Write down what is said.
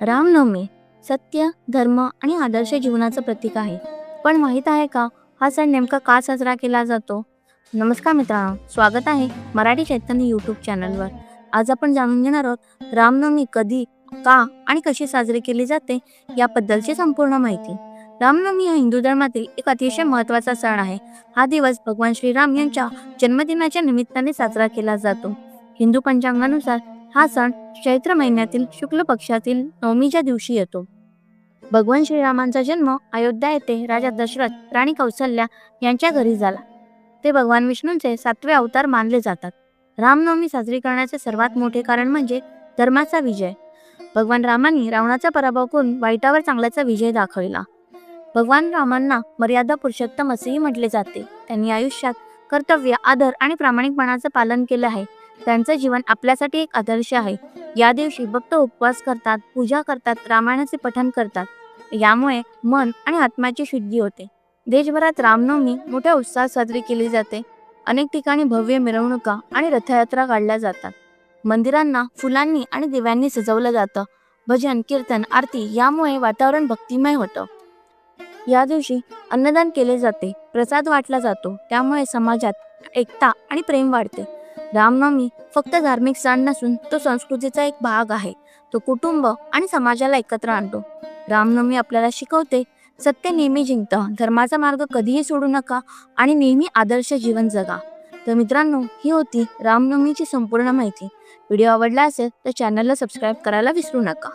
रामनवमी सत्य, धर्म आणि आदर्श जीवनाचं प्रतीक आहे. पण माहीत आहे का, हा सण नेमका का साजरा केला जातो? नमस्कार मित्रांनो, स्वागत आहे मराठी चैतन्य यूट्यूब चॅनलवर. आज आपण जाणून घेणार आहोत रामनवमी कधी, का आणि कशी साजरी केली जाते याबद्दलची संपूर्ण माहिती. रामनवमी हा हिंदू धर्मातील एक अतिशय महत्त्वाचा सण आहे. हा दिवस भगवान श्रीराम यांच्या जन्मदिनाच्या निमित्ताने साजरा केला जातो. हिंदू पंचांगानुसार हा सण चैत्र महिन्यातील शुक्ल पक्षातील नवमीच्या दिवशी येतो. भगवान श्रीरामांचा जन्म अयोध्या येथे राजा दशरथ राणी कौसल्या यांच्या घरी झाला. ते भगवान विष्णूंचे 7वे अवतार मानले जातात. रामनवमी साजरी करण्याचे सर्वात मोठे कारण म्हणजे धर्माचा विजय. भगवान रामांनी रावणाचा पराभव करून वाईटावर चांगल्याचा विजय दाखविला. भगवान रामांना मर्यादा पुरुषोत्तम असेही म्हटले जाते. त्यांनी आयुष्यात कर्तव्य, आदर आणि प्रामाणिकपणाचं पालन केलं आहे. त्यांचं जीवन आपल्यासाठी एक आदर्श आहे. या दिवशी भक्त उपवास करतात, पूजा करतात, रामायणाचे पठण करतात. यामुळे मन आणि आत्म्याची शुद्धी होते. देशभरात रामनवमी मोठ्या उत्साहात साजरी केली जाते. अनेक ठिकाणी भव्य मिरवणुका आणि रथयात्रा काढल्या जातात. मंदिरांना फुलांनी आणि दिव्यांनी सजवलं जातं. भजन, कीर्तन, आरती यामुळे वातावरण भक्तिमय होतं. या दिवशी अन्नदान केले जाते, प्रसाद वाटला जातो. त्यामुळे समाजात एकता आणि प्रेम वाढते. रामनवमी फक्त धार्मिक सण नसून तो संस्कृतीचा एक भाग आहे. तो कुटुंब आणि समाजाला एकत्र आणतो. रामनवमी आपल्याला शिकवते, सत्य नेहमी जिंकतं, धर्माचा मार्ग कधीही सोडू नका आणि नेहमी आदर्श जीवन जगा. तर मित्रांनो, ही होती रामनवमीची संपूर्ण माहिती. व्हिडिओ आवडला असेल तर चॅनलला सबस्क्राईब करायला विसरू नका.